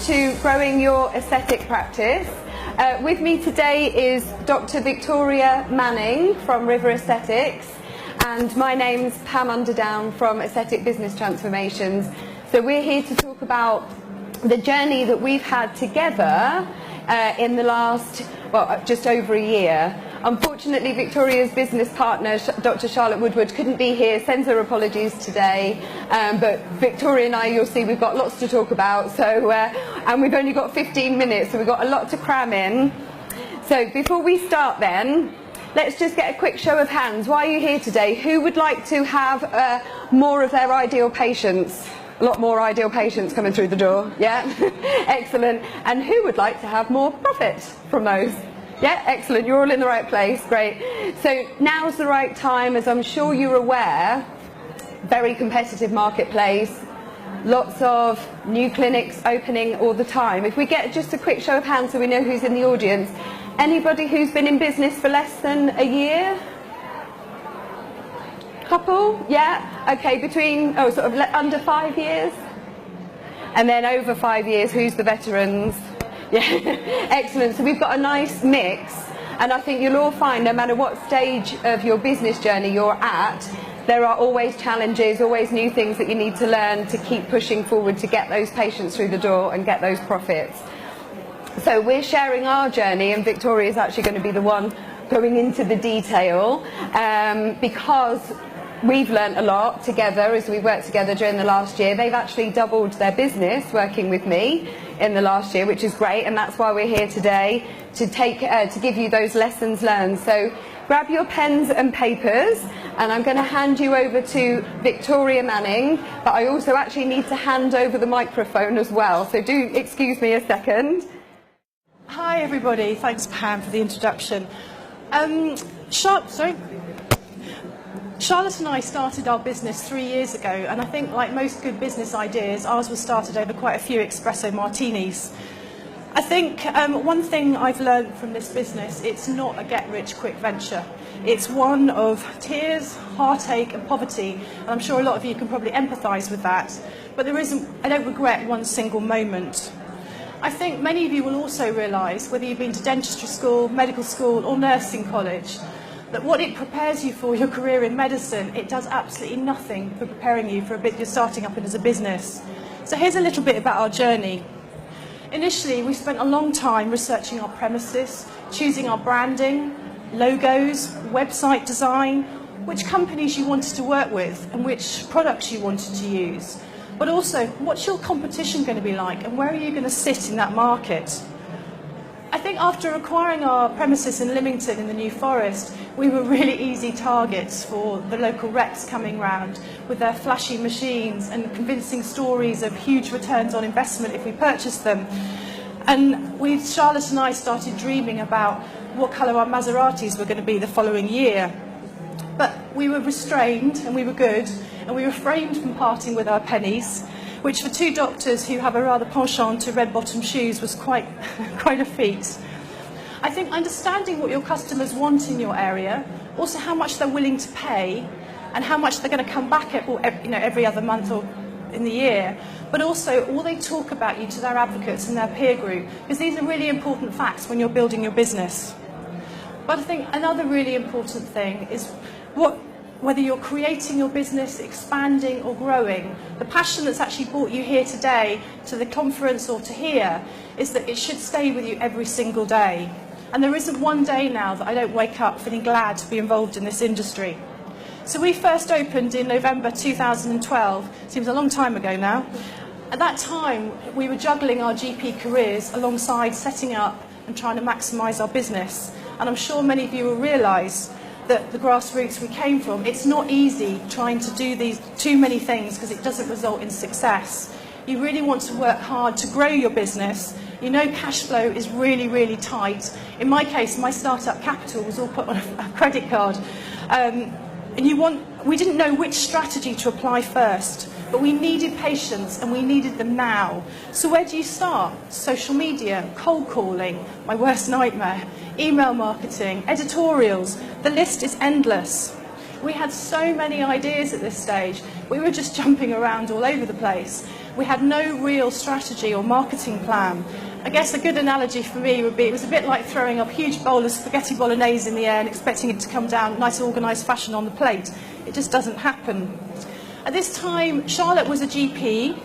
to growing your aesthetic practice. With me today is Dr. Victoria Manning from River Aesthetics, and my name's Pam Underdown from Aesthetic Business Transformations. So we're here to talk about the journey that we've had together in the last, well, just over a year. Unfortunately, Victoria's business partner, Dr. Charlotte Woodward, couldn't be here, sends her apologies today, but Victoria and I, you'll see, we've got lots to talk about, so, and we've only got 15 minutes, so we've got a lot to cram in. So before we start then, let's just get a quick show of hands. Why are you here today? Who would like to have more of their ideal patients? A lot more ideal patients coming through the door, yeah? Excellent. And who would like to have more profit from those? Yeah, excellent. You're all in the right place. Great. So now's the right time, as I'm sure you're aware, very competitive marketplace, lots of new clinics opening all the time. If we get just a quick show of hands so we know who's in the audience. Anybody who's been in business for less than a year? Couple? Yeah? Okay, between, sort of under 5 years? And then over 5 years, who's the veterans? Yeah, excellent. So we've got a nice mix, and I think you'll all find, no matter what stage of your business journey you're at, there are always challenges, always new things that you need to learn to keep pushing forward to get those patients through the door and get those profits. So we're sharing our journey, and Victoria is actually going to be the one going into the detail, because we've learnt a lot together as we worked together during the last year. They've actually doubled their business working with me in the last year, which is great, and that's why we're here today to give you those lessons learned. So grab your pens and papers, and I'm going to hand you over to Victoria Manning, but I also actually need to hand over the microphone as well, so do excuse me a second. Hi everybody, thanks Pam for the introduction. Charlotte and I started our business 3 years ago, and I think, like most good business ideas, ours was started over quite a few espresso martinis. I think one thing I've learned from this business, it's not a get-rich-quick venture. It's one of tears, heartache and poverty, and I'm sure a lot of you can probably empathise with that, but I don't regret one single moment. I think many of you will also realise, whether you've been to dentistry school, medical school or nursing college, that what it prepares you for your career in medicine, it does absolutely nothing for preparing you for you're starting up as a business. So here's a little bit about our journey. Initially, we spent a long time researching our premises, choosing our branding, logos, website design, which companies you wanted to work with and which products you wanted to use. But also, what's your competition going to be like and where are you going to sit in that market? I think after acquiring our premises in Lymington in the New Forest, we were really easy targets for the local reps coming round with their flashy machines and convincing stories of huge returns on investment if we purchased them. And Charlotte and I started dreaming about what colour our Maseratis were going to be the following year. But we were restrained and we were good, and we refrained from parting with our pennies, which for two doctors who have a rather penchant to red-bottom shoes was quite a feat. I think understanding what your customers want in your area, also how much they're willing to pay, and how much they're going to come back every other month or in the year, but also all they talk about you to their advocates and their peer group, because these are really important facts when you're building your business. But I think another really important thing is whether you're creating your business, expanding or growing, the passion that's actually brought you here today to the conference or to here is that it should stay with you every single day. And there isn't one day now that I don't wake up feeling glad to be involved in this industry. So we first opened in November 2012, seems a long time ago now. At that time, we were juggling our GP careers alongside setting up and trying to maximise our business. And I'm sure many of you will realise that the grassroots we came from, it's not easy trying to do these too many things because it doesn't result in success. You really want to work hard to grow your business. You know cash flow is really, really tight. In my case, my startup capital was all put on a credit card. We didn't know which strategy to apply first, but we needed patience and we needed them now. So where do you start? Social media, cold calling, my worst nightmare, email marketing, editorials, the list is endless. We had so many ideas at this stage. We were just jumping around all over the place. We had no real strategy or marketing plan. I guess a good analogy for me would be it was a bit like throwing a huge bowl of spaghetti bolognese in the air and expecting it to come down nice organised fashion on the plate. It just doesn't happen. At this time, Charlotte was a GP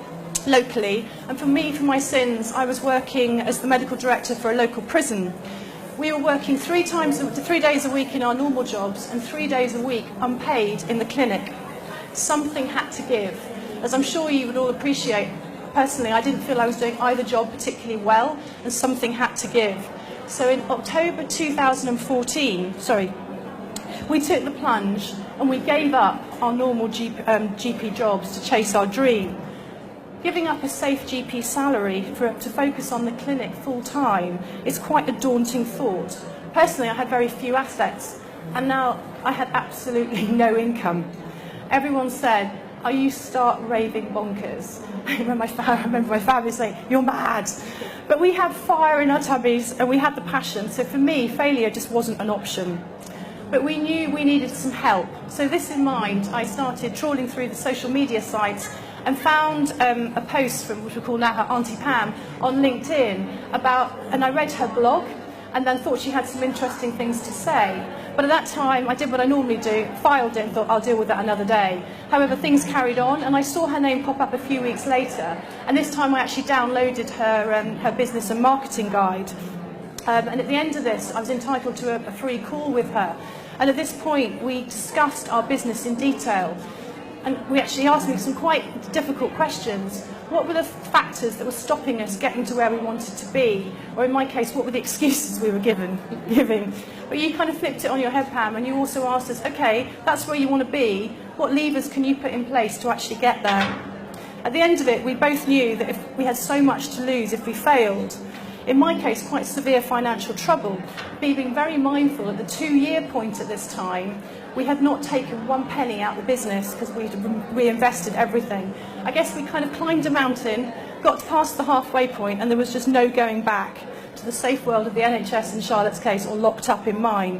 locally, and for my sins, I was working as the medical director for a local prison. We were working 3 days a week in our normal jobs and 3 days a week unpaid in the clinic. Something had to give. As I'm sure you would all appreciate, personally, I didn't feel I was doing either job particularly well, and something had to give. So in October 2014, we took the plunge and we gave up our normal GP jobs to chase our dream. Giving up a safe GP salary to focus on the clinic full time is quite a daunting thought. Personally, I had very few assets, and now I had absolutely no income. Everyone said, "Are you start raving bonkers?" I remember my family saying, "You're mad." But we had fire in our tummies and we had the passion, so for me, failure just wasn't an option. But we knew we needed some help. So this in mind, I started trawling through the social media sites and found a post from what we call now her Auntie Pam on LinkedIn and I read her blog and then thought she had some interesting things to say. But at that time, I did what I normally do, filed it and thought I'll deal with that another day. However, things carried on and I saw her name pop up a few weeks later, and this time I actually downloaded her business and marketing guide. And at the end of this, I was entitled to a free call with her. And at this point, we discussed our business in detail. And we actually asked me some quite difficult questions. What were the factors that were stopping us getting to where we wanted to be? Or in my case, what were the excuses we were giving? But you kind of flipped it on your head, Pam, and you also asked us, okay, that's where you want to be. What levers can you put in place to actually get there? At the end of it, we both knew that if we had so much to lose if we failed. In my case, quite severe financial trouble, being very mindful at the 2-year point at this time, we had not taken 1 penny out of the business because we'd reinvested everything. I guess we kind of climbed a mountain, got past the halfway point, and there was just no going back to the safe world of the NHS in Charlotte's case, or locked up in mine.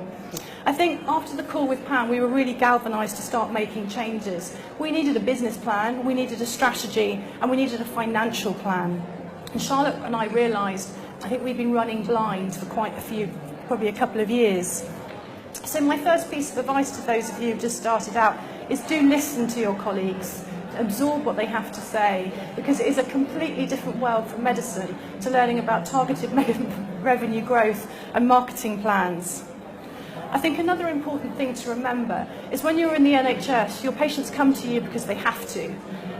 I think after the call with Pam, we were really galvanised to start making changes. We needed a business plan, we needed a strategy, and we needed a financial plan. And Charlotte and I realised, I think we've been running blind for probably a couple of years. So my first piece of advice to those of you who just started out is do listen to your colleagues, absorb what they have to say, because it is a completely different world from medicine to learning about targeted revenue growth and marketing plans. I think another important thing to remember is when you're in the NHS, your patients come to you because they have to.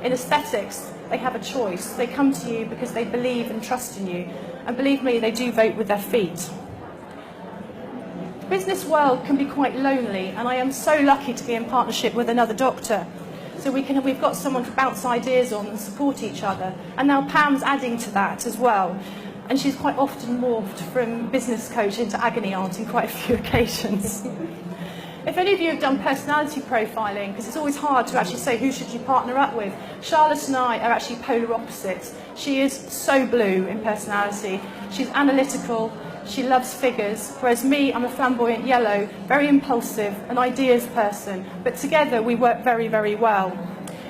In aesthetics, they have a choice. They come to you because they believe and trust in you. And believe me, they do vote with their feet. The business world can be quite lonely, and I am so lucky to be in partnership with another doctor. So we've got someone to bounce ideas on and support each other. And now Pam's adding to that as well. And she's quite often morphed from business coach into agony aunt in quite a few occasions. If any of you have done personality profiling, because it's always hard to actually say who should you partner up with, Charlotte and I are actually polar opposites. She is so blue in personality. She's analytical, she loves figures, whereas me, I'm a flamboyant yellow, very impulsive, an ideas person. But together we work very, very well.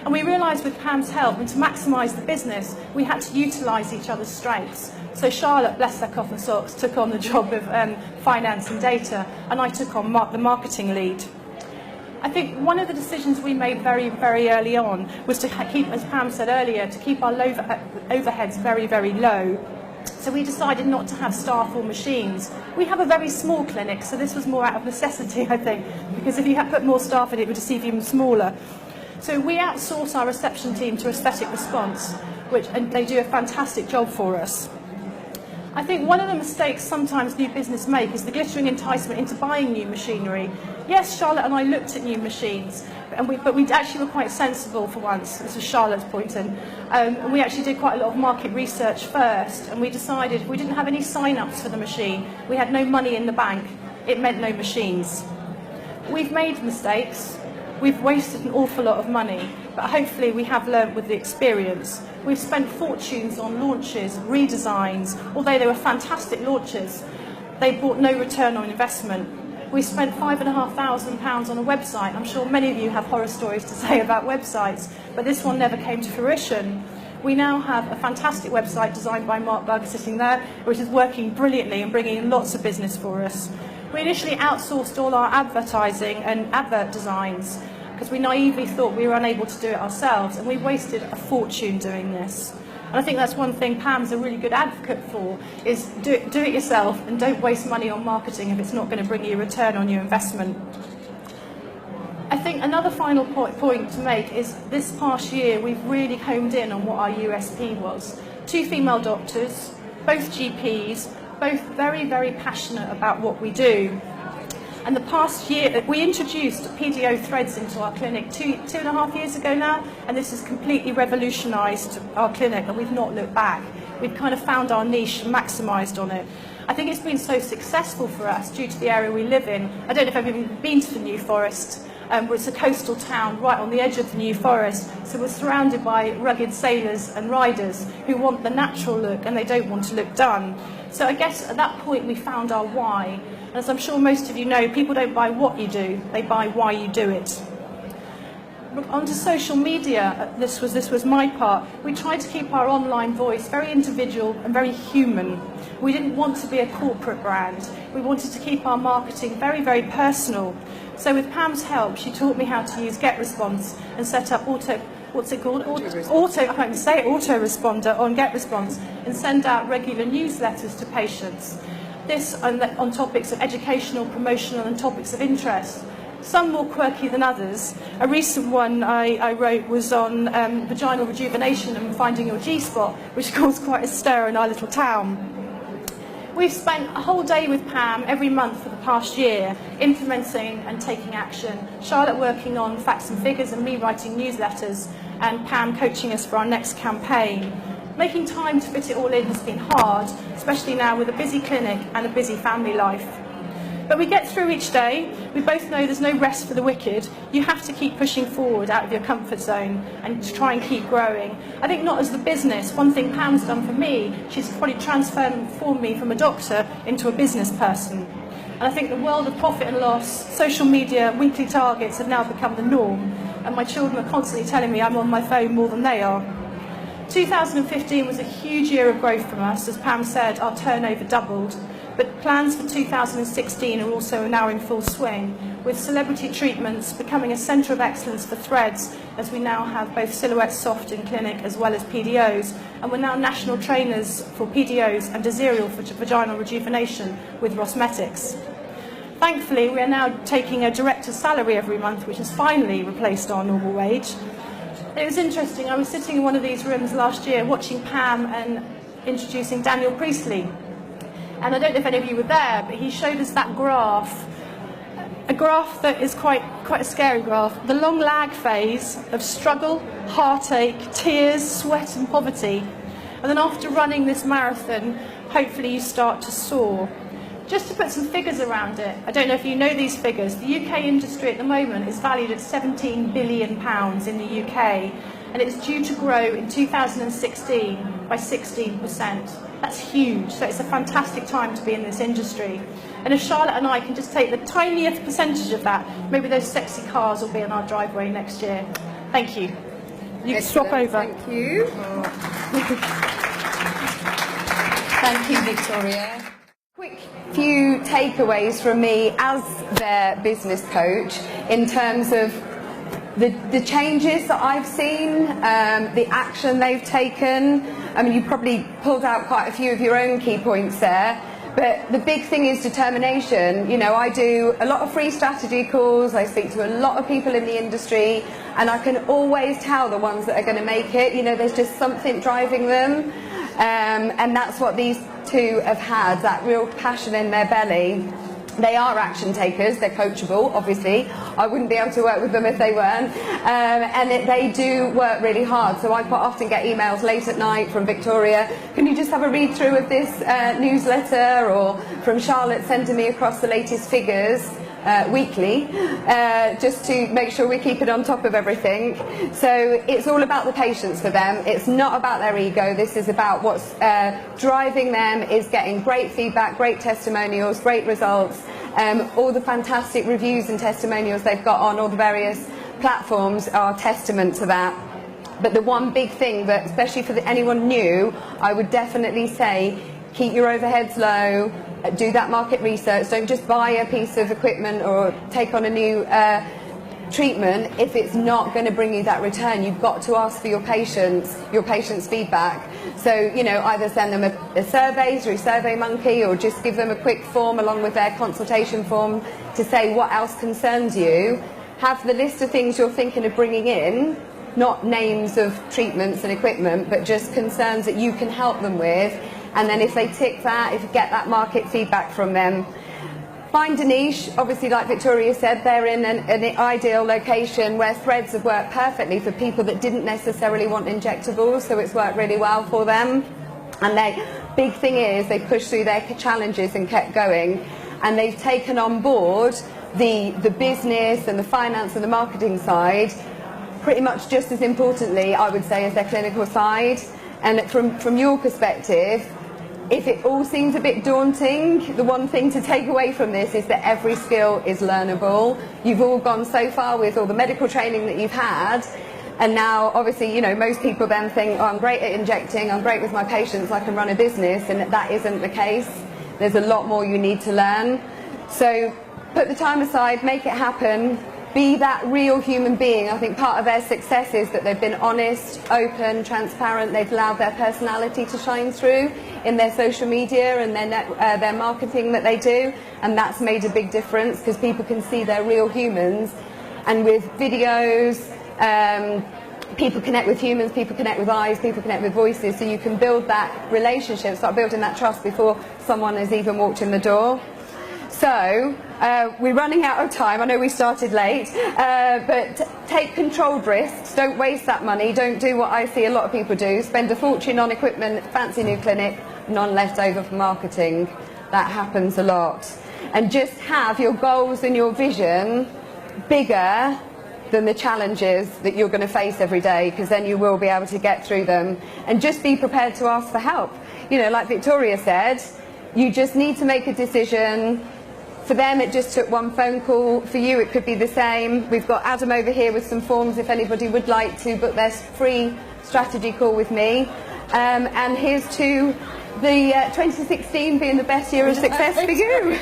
And we realised with Pam's help, and to maximise the business, we had to utilise each other's strengths. So Charlotte, bless her cotton socks, took on the job of finance and data, and I took on the marketing lead. I think one of the decisions we made very, very early on was to keep, as Pam said earlier, to keep our overheads very, very low. So we decided not to have staff or machines. We have a very small clinic, so this was more out of necessity, I think, because if you had put more staff in it, it would just seem even smaller. So we outsource our reception team to Aesthetic Response, and they do a fantastic job for us. I think one of the mistakes sometimes new business make is the glittering enticement into buying new machinery. Yes, Charlotte and I looked at new machines, but we actually were quite sensible for once. This was Charlotte's point in. And we actually did quite a lot of market research first, and we decided if we didn't have any sign-ups for the machine, we had no money in the bank, it meant no machines. We've made mistakes. We've wasted an awful lot of money, but hopefully we have learnt with the experience. We've spent fortunes on launches, redesigns. Although they were fantastic launches, they brought no return on investment. We spent £5,500 on a website. I'm sure many of you have horror stories to say about websites, but this one never came to fruition. We now have a fantastic website designed by Mark Bugg sitting there, which is working brilliantly and bringing lots of business for us. We initially outsourced all our advertising and advert designs because we naively thought we were unable to do it ourselves, and we wasted a fortune doing this. And I think that's one thing Pam's a really good advocate for, is do it yourself and don't waste money on marketing if it's not going to bring you a return on your investment. I think another final point to make is this past year we've really homed in on what our USP was. 2 female doctors, both GPs, both very, very passionate about what we do. And the past year, we introduced PDO threads into our clinic two and a half years ago now, and this has completely revolutionised our clinic, and we've not looked back. We've kind of found our niche and maximised on it. I think it's been so successful for us due to the area we live in. I don't know if I've even been to the New Forest. It's a coastal town right on the edge of the New Forest, so we're surrounded by rugged sailors and riders who want the natural look and they don't want to look done. So I guess at that point we found our why. And as I'm sure most of you know, people don't buy what you do, they buy why you do it. Onto social media, this was my part. We tried to keep our online voice very individual and very human. We didn't want to be a corporate brand. We wanted to keep our marketing very, very personal. So with Pam's help, she taught me how to use GetResponse and set up autoresponder on GetResponse and send out regular newsletters to patients. This on topics of educational, promotional and topics of interest. Some more quirky than others. A recent one I wrote was on vaginal rejuvenation and finding your G-spot, which caused quite a stir in our little town. We've spent a whole day with Pam every month for the past year, implementing and taking action. Charlotte working on facts and figures and me writing newsletters, and Pam coaching us for our next campaign. Making time to fit it all in has been hard, especially now with a busy clinic and a busy family life. But we get through each day. We both know there's no rest for the wicked. You have to keep pushing forward out of your comfort zone and to try and keep growing. I think not as the business. One thing Pam's done for me, she's probably transformed me from a doctor into a business person. And I think the world of profit and loss, social media, weekly targets have now become the norm. And my children are constantly telling me I'm on my phone more than they are. 2015 was a huge year of growth from us. As Pam said, our turnover doubled. But plans for 2016 are also now in full swing, with celebrity treatments becoming a centre of excellence for threads, as we now have both Silhouette Soft in clinic as well as PDOs, and we're now national trainers for PDOs and Deserial for vaginal rejuvenation with Rosmetics. Thankfully, we are now taking a director's salary every month, which has finally replaced our normal wage. It was interesting, I was sitting in one of these rooms last year watching Pam and introducing Daniel Priestley. And I don't know if any of you were there, but he showed us that graph, a graph that is quite a scary graph. The long lag phase of struggle, heartache, tears, sweat and poverty. And then after running this marathon, hopefully you start to soar. Just to put some figures around it, I don't know if you know these figures, the UK industry at the moment is valued at £17 billion in the UK, and it's due to grow in 2016 by 16%. That's huge, so it's a fantastic time to be in this industry. And if Charlotte and I can just take the tiniest percentage of that, maybe those sexy cars will be in our driveway next year. Thank you. You can swap over. Thank you. Thank you, Victoria. Quick few takeaways from me as their business coach in terms of the changes that I've seen, the action they've taken. I mean, you probably pulled out quite a few of your own key points there, but the big thing is determination. You know, I do a lot of free strategy calls, I speak to a lot of people in the industry, and I can always tell the ones that are going to make it. You know, there's just something driving them, and that's what these two have had, that real passion in their belly. They are action takers, they're coachable, obviously. I wouldn't be able to work with them if they weren't. And they do work really hard. So I quite often get emails late at night from Victoria, can you just have a read through of this newsletter? Or from Charlotte sending me across the latest figures weekly, just to make sure we keep it on top of everything. So it's all about the patients for them. It's not about their ego. This is about what's driving them is getting great feedback, great testimonials, great results. All the fantastic reviews and testimonials they've got on all the various platforms are testament to that. But the one big thing that, especially for anyone new, I would definitely say, keep your overheads low, do that market research, don't just buy a piece of equipment or take on a new treatment if it's not going to bring you that return. You've got to ask for your patients' feedback. So, you know, either send them a survey through SurveyMonkey, or just give them a quick form along with their consultation form to say what else concerns you. Have the list of things you're thinking of bringing in, not names of treatments and equipment, but just concerns that you can help them with. And then if they tick that, if you get that market feedback from them, find a niche. Obviously, like Victoria said, they're in an ideal location where threads have worked perfectly for people that didn't necessarily want injectables, so it's worked really well for them. And the big thing is they pushed through their challenges and kept going, and they've taken on board the business and the finance and the marketing side pretty much just as importantly, I would say, as their clinical side. And from your perspective, if it all seems a bit daunting, the one thing to take away from this is that every skill is learnable. You've all gone so far with all the medical training that you've had, and now obviously, you know, most people then think, oh, I'm great at injecting, I'm great with my patients, I can run a business, and that isn't the case. There's a lot more you need to learn. So put the time aside, make it happen. Be that real human being. I think part of their success is that they've been honest, open, transparent. They've allowed their personality to shine through in their social media and their marketing that they do, and that's made a big difference because people can see they're real humans. And with videos, people connect with humans, people connect with eyes, people connect with voices, so you can build that relationship, start building that trust before someone has even walked in the door. So, we're running out of time. I know we started late, but take controlled risks. Don't waste that money. Don't do what I see a lot of people do. Spend a fortune on equipment, fancy new clinic, none left over for marketing. That happens a lot. And just have your goals and your vision bigger than the challenges that you're going to face every day, because then you will be able to get through them. And just be prepared to ask for help. You know, like Victoria said, you just need to make a decision. For them, it just took one phone call. For you, it could be the same. We've got Adam over here with some forms if anybody would like to book their free strategy call with me. And here's to the 2016 being the best year of success for you.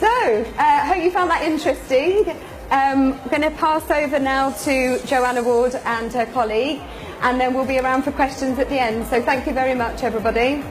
So, I hope you found that interesting. I'm going to pass over now to Joanna Ward and her colleague, and then we'll be around for questions at the end. So thank you very much, everybody.